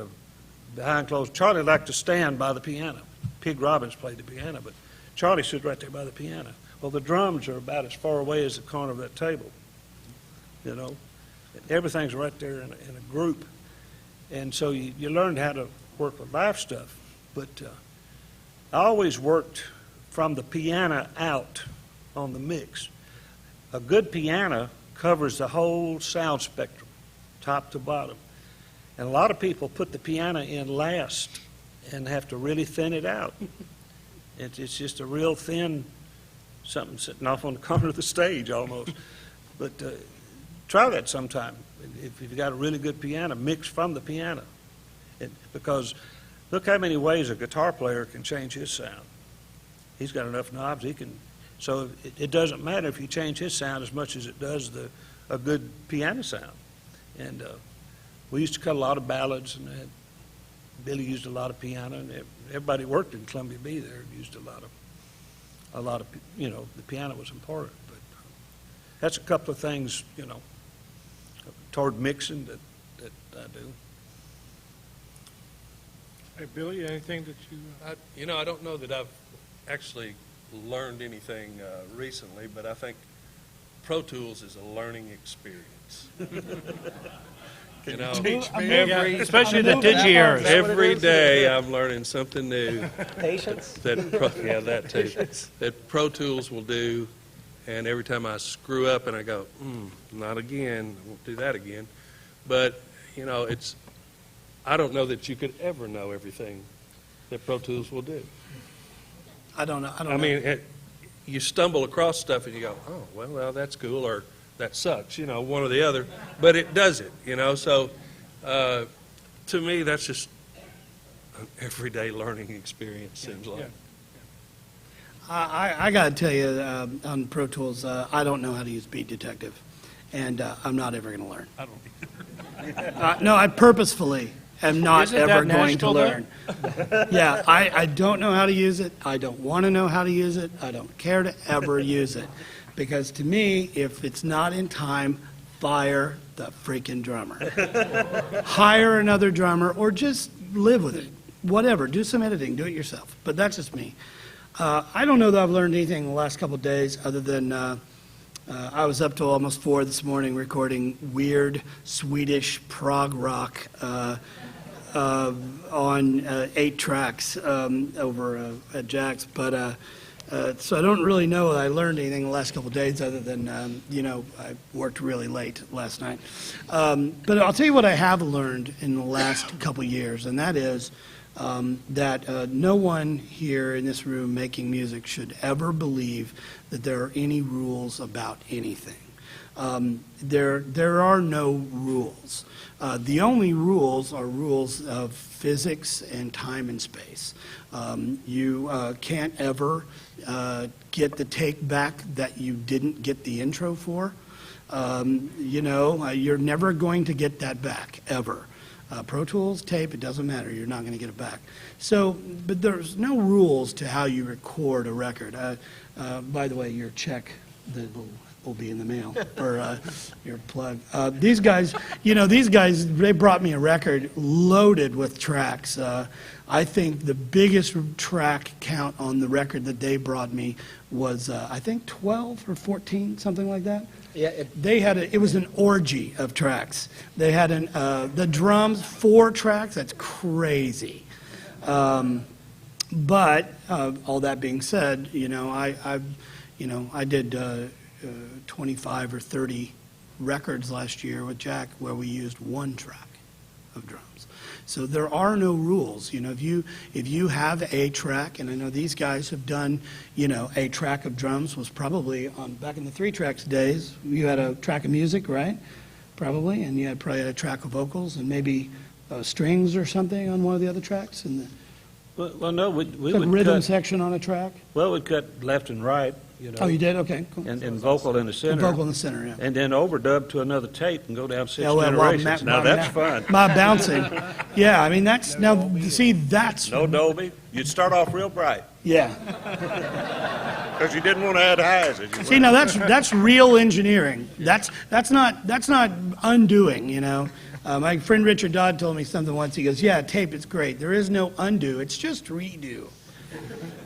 behind closed, Charlie liked to stand by the piano. Pig Robbins played the piano, but Charlie stood right there by the piano. Well, the drums are about as far away as the corner of that table. Everything's right there in a group. And so you learned how to work with live stuff. But I always worked from the piano out on the mix. A good piano covers the whole sound spectrum, top to bottom. And a lot of people put the piano in last and have to really thin it out. It's just a real thin, something sitting off on the corner of the stage almost. But try that sometime. If you've got a really good piano, mix from the piano. Because look how many ways a guitar player can change his sound. He's got enough knobs, he can. So it doesn't matter if you change his sound as much as it does a good piano sound. And we used to cut a lot of ballads, and Billy used a lot of piano, and everybody worked in Columbia B there used a lot of, you know, the piano was important. But that's a couple of things, you know, toward mixing that I do. Hey, Billy, anything that you... I don't know that I've actually learned anything recently, but I think Pro Tools is a learning experience. You know, especially the digi eras. every day I'm learning something new. Patience? That too. That Pro Tools will do, and every time I screw up and I go, not again, I won't do that again. But, you know, I don't know that you could ever know everything that Pro Tools will do. I don't know. I mean, you stumble across stuff and you go, oh, well, that's cool, or that sucks, you know, one or the other. But it does it, you know. So to me, that's just an everyday learning experience, seems like. I got to tell you, on Pro Tools, I don't know how to use Beat Detective, and I'm not ever going to learn. I don't No, I purposefully am not Isn't that ever going to Nashville, learn. Yeah, I don't know how to use it. I don't want to know how to use it. I don't care to ever use it. Because to me, if it's not in time, fire the freaking drummer. Hire another drummer or just live with it. Whatever, do some editing, do it yourself. But that's just me. I don't know that I've learned anything in the last couple of days other than I was up till almost 4 this morning recording weird Swedish prog rock on 8 tracks over at Jack's. But so I don't really know that I learned anything in the last couple of days other than, you know, I worked really late last night. But I'll tell you what I have learned in the last couple of years, and that is that no one here in this room making music should ever believe that there are any rules about anything. There are no rules. The only rules are rules of physics and time and space. You can't ever get the take back that you didn't get the intro for. You know, you're never going to get that back, ever. Pro Tools, tape, it doesn't matter. You're not going to get it back. So, but there's no rules to how you record a record. By the way, your check will be in the mail for your plug. These guys, they brought me a record loaded with tracks. I think the biggest track count on the record that they brought me was, I think, 12 or 14, something like that. Yeah, It was an orgy of tracks. They had the drums, 4 tracks. That's crazy. But all that being said, I did 25 or 30 records last year with Jack where we used 1 track of drums. So there are no rules. If you have a track, and I know these guys have done, a track of drums was probably back in the 3 tracks days. You had a track of music, right? Probably, and you had probably a track of vocals and maybe strings or something on one of the other tracks, and Well, no, we the would rhythm cut. section on a track. Well, we'd cut left and right, Oh, you did? Okay, cool. and vocal in the The center. vocal in the center, yeah. And then overdub to another tape and go down 6 Yeah, well, generations. Now that's fun. My bouncing. Yeah, I mean, that's No Dolby. You'd start off real bright yeah. because you didn't want to add highs. As you See, now that's real engineering. That's not undoing, My friend Richard Dodd told me something once. He goes, yeah, tape is great. There is no undo. It's just redo.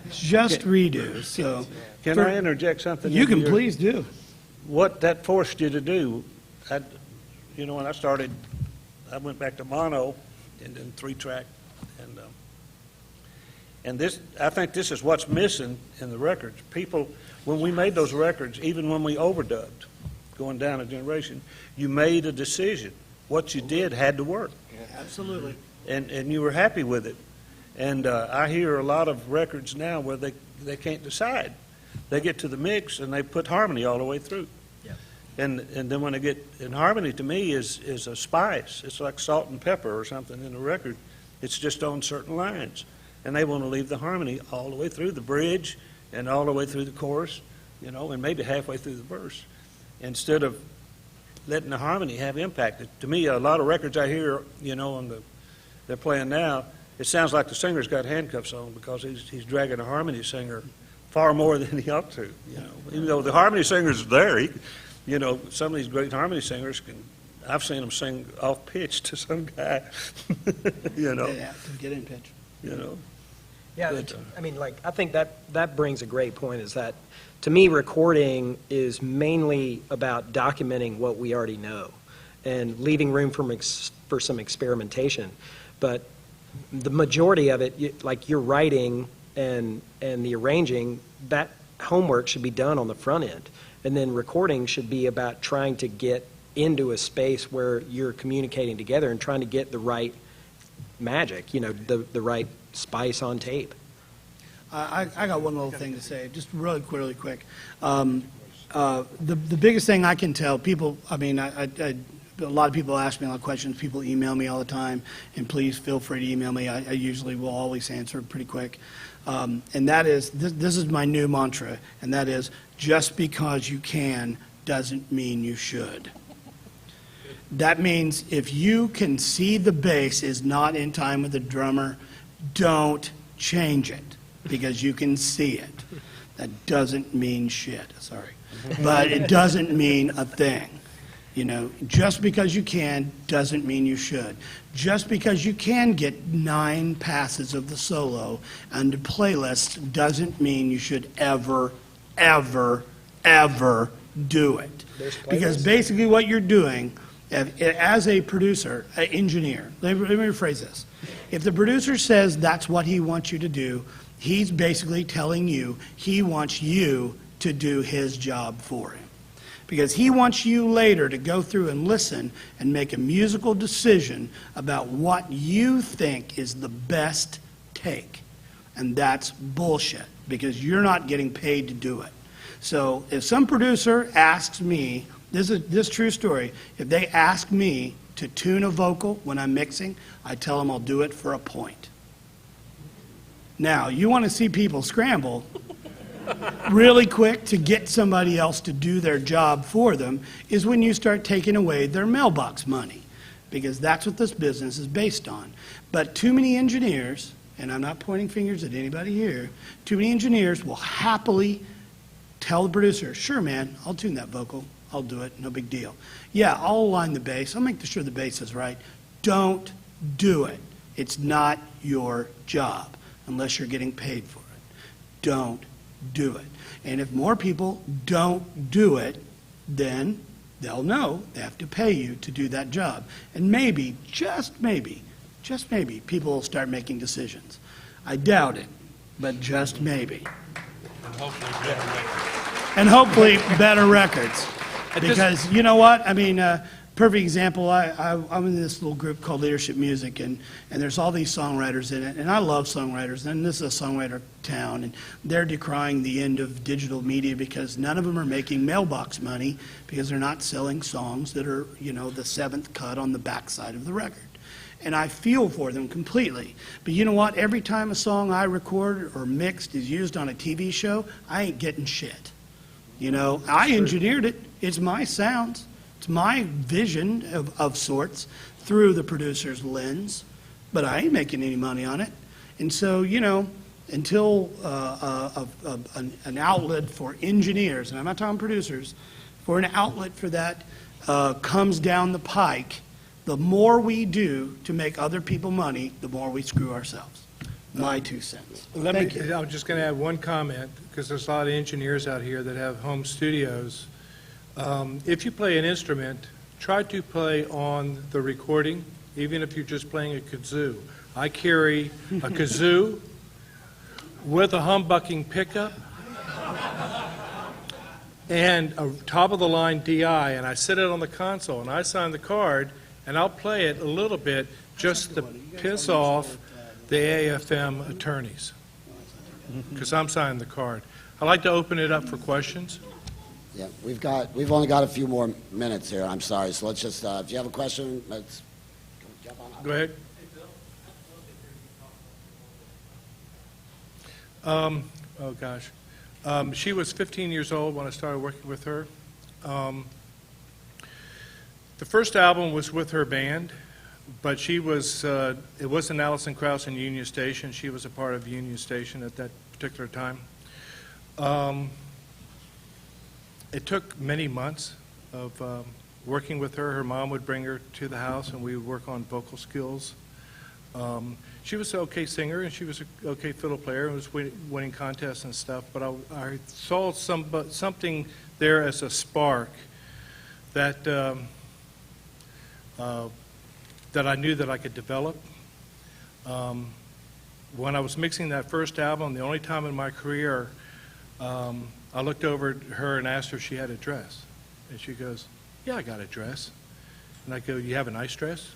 It's just redo. So Can I interject something? you into can your- please do. What that forced you to do, when I started, I went back to mono and then 3-track, and this, I think this is what's missing in the records. People, when we made those records, even when we overdubbed, going down a generation, you made a decision what you did had to work, Absolutely. and you were happy with it. And I hear a lot of records now where they can't decide. They get to the mix and they put harmony all the way through. Yep. And then when they get, and harmony to me is a spice. It's like salt and pepper or something in a record. It's just on certain lines. And they want to leave the harmony all the way through the bridge and all the way through the chorus, and maybe halfway through the verse, instead of letting the harmony have impact. To me, a lot of records I hear, they're playing now, it sounds like the singer's got handcuffs on because he's dragging a harmony singer far more than he ought to. Even though the harmony singer's there, some of these great harmony singers I've seen them sing off pitch to some guy, Yeah, to get in pitch. Yeah, But, I think that brings a great point, is that, to me, recording is mainly about documenting what we already know and leaving room for some experimentation. But the majority of it, like your writing and the arranging, that homework should be done on the front end. And then recording should be about trying to get into a space where you're communicating together and trying to get the right magic, the right spice on tape. I got one little thing to say, just really quick. The biggest thing I can tell people, a lot of people ask me a lot of questions. People email me all the time, and please feel free to email me. I usually will always answer pretty quick. And that is, this is my new mantra, and that is, just because you can doesn't mean you should. That means if you can see the bass is not in time with the drummer, don't change it because you can see it. That doesn't mean shit, sorry. But it doesn't mean a thing. Just because you can doesn't mean you should. Just because you can get 9 passes of the solo onto playlists doesn't mean you should ever do it. Because basically what you're doing, as a producer, an engineer, let me rephrase this. If the producer says that's what he wants you to do, he's basically telling you he wants you to do his job for him. Because he wants you later to go through and listen and make a musical decision about what you think is the best take. And that's bullshit, because you're not getting paid to do it. So if some producer asks me, this true story, if they ask me to tune a vocal when I'm mixing, I tell them I'll do it for a point. Now, you want to see people scramble really quick to get somebody else to do their job for them is when you start taking away their mailbox money, because that's what this business is based on. But too many engineers, and I'm not pointing fingers at anybody here, too many engineers will happily tell the producer, sure man, I'll tune that vocal, I'll do it, no big deal. Yeah, I'll align the bass, I'll make sure the bass is right. Don't do it. It's not your job unless you're getting paid for it. Don't do it. And if more people don't do it, then they'll know they have to pay you to do that job. And maybe, just maybe, people will start making decisions. I doubt it, but just maybe. And hopefully better records. Because you know what? Perfect example, I'm in this little group called Leadership Music, and there's all these songwriters in it, and I love songwriters, and this is a songwriter town, and they're decrying the end of digital media because none of them are making mailbox money because they're not selling songs that are, the 7th cut on the backside of the record. And I feel for them completely. But you know what? Every time a song I record or mixed is used on a TV show, I ain't getting shit. I engineered it. It's my sounds. It's my vision of sorts through the producer's lens, but I ain't making any money on it. And so, until an outlet for engineers, and I'm not talking producers, for an outlet for that comes down the pike, the more we do to make other people money, the more we screw ourselves. My 2 cents. Thank you. I'm just going to add one comment, because there's a lot of engineers out here that have home studios. If you play an instrument, try to play on the recording, even if you're just playing a kazoo. I carry a kazoo with a humbucking pickup and a top-of-the-line DI, and I sit it on the console, and I sign the card, And I'll play it a little bit just to piss off the AFM attorneys, because I'm signing the card. I'd like to open it up for questions. Yeah, we've only got a few more minutes here. I'm sorry. So let's just, if you have a question, let's jump on up. Go ahead. Oh, gosh. She was 15 years old when I started working with her. The first album was with her band, but she was, it wasn't Alison Krauss and Union Station. She was a part of Union Station at that particular time. It took many months of working with her. Her mom would bring her to the house, and we would work on vocal skills. She was an okay singer, and she was an okay fiddle player, and was winning contests and stuff, but I saw something there as a spark that, that I knew that I could develop. When I was mixing that first album, the only time in my career, I looked over at her and asked her if she had a dress. And she goes, "Yeah, I got a dress." And I go, "You have a nice dress?"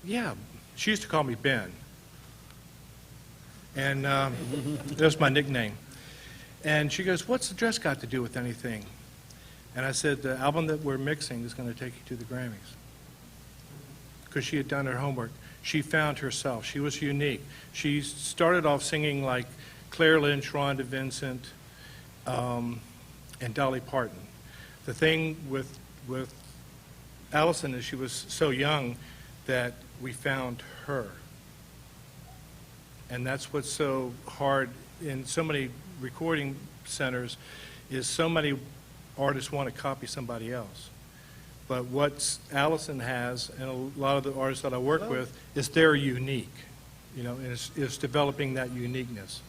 "Yeah." She used to call me Ben. And that was my nickname. And she goes, "What's the dress got to do with anything?" And I said, "The album that we're mixing is going to take you to the Grammys." Because she had done her homework. She found herself. She was unique. She started off singing like Claire Lynch, Rhonda Vincent, and Dolly Parton. The thing with Alison is she was so young that we found her. And that's what's so hard in so many recording centers is so many artists want to copy somebody else. But what Alison has, and a lot of the artists that I work with, is they're unique, you know, and it's developing that uniqueness.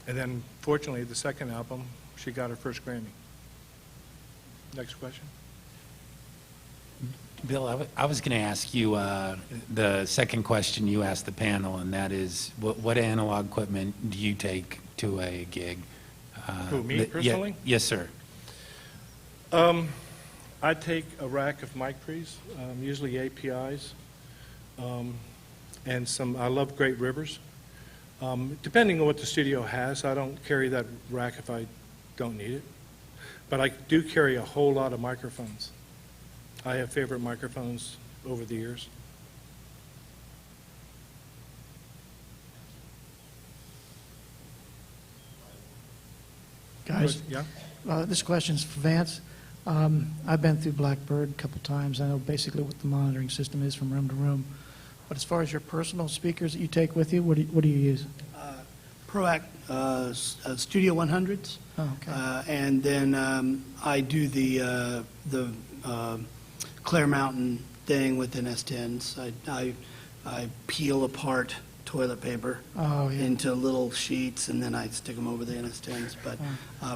And then, fortunately, the second album, she got her first Grammy. Next question. Bill, I was going to ask you the second question you asked the panel, and that is, what analog equipment do you take to a gig? Who, me personally? Yes, sir. I take a rack of mic pre's, usually APIs, and I love Great Rivers. Depending on what the studio has, I don't carry that rack if I don't need it. But I do carry a whole lot of microphones. I have favorite microphones over the years. Guys, Yeah? this question's for Vance. I've been through Blackbird a couple times. I know basically what the monitoring system is from room to room. But as far as your personal speakers that you take with you, what do you use? ProAct Studio 100s. Oh, okay. And then I do the Claire Mountain thing with NS10s. I peel apart toilet paper into little sheets, and then I stick them over the NS10s. But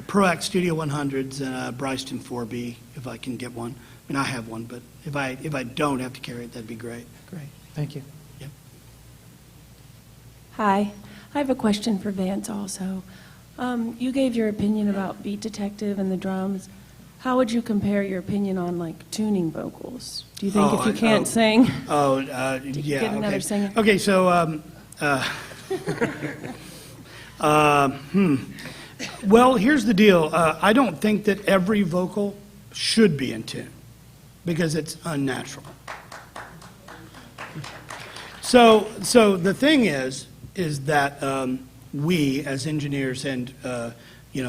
ProAct Studio 100s and a Bryston 4B, if I can get one. I mean, I have one, but if I don't have to carry it, that'd be great. Great. Thank you. Yep. Hi. I have a question for Vance also. You gave your opinion about Beat Detective and the drums. How would you compare your opinion on, like, tuning vocals? Do you think if you can't sing, yeah. get another singer? Okay, so well, here's the deal. I don't think that every vocal should be in tune because it's unnatural. So the thing is that we as engineers and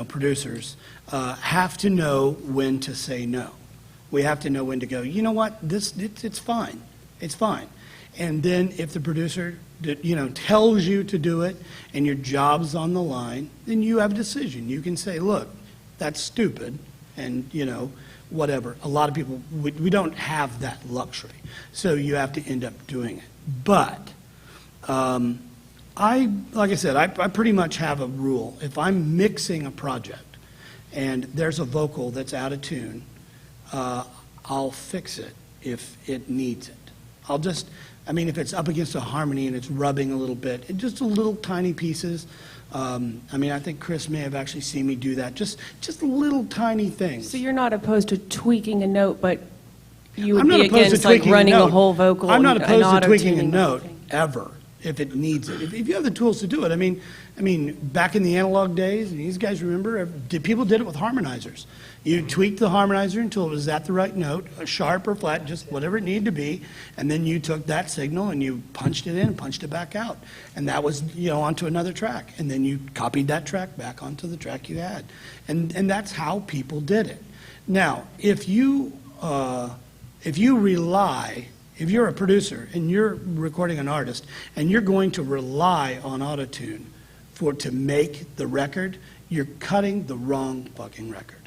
producers have to know when to say no. We have to know when to go, you know what, it's fine. It's fine. And then if the producer tells you to do it and your job's on the line, then you have a decision. You can say, look, that's stupid, and whatever. A lot of people, we don't have that luxury. So you have to end up doing it. But like I said, I pretty much have a rule. If I'm mixing a project and there's a vocal that's out of tune, I'll fix it if it needs it. I mean, if it's up against a harmony and it's rubbing a little bit, just little tiny pieces. I mean, I think Chris may have actually seen me do that, just little tiny things. So you're not opposed to tweaking a note, but you would I'm not be opposed to against like tweaking a running a note. whole vocal I'm not and opposed to tweaking a auto-tuning the whole note thing? ever, if it needs it. If you have the tools to do it. I mean, back in the analog days, and these guys remember, people did it with harmonizers. You tweaked the harmonizer until it was at the right note, sharp or flat, just whatever it needed to be, and then you took that signal and you punched it in and punched it back out. And that was, onto another track. And then you copied that track back onto the track you had. And that's how people did it. Now, if you're a producer and you're recording an artist and you're going to rely on autotune to make the record, you're cutting the wrong fucking record.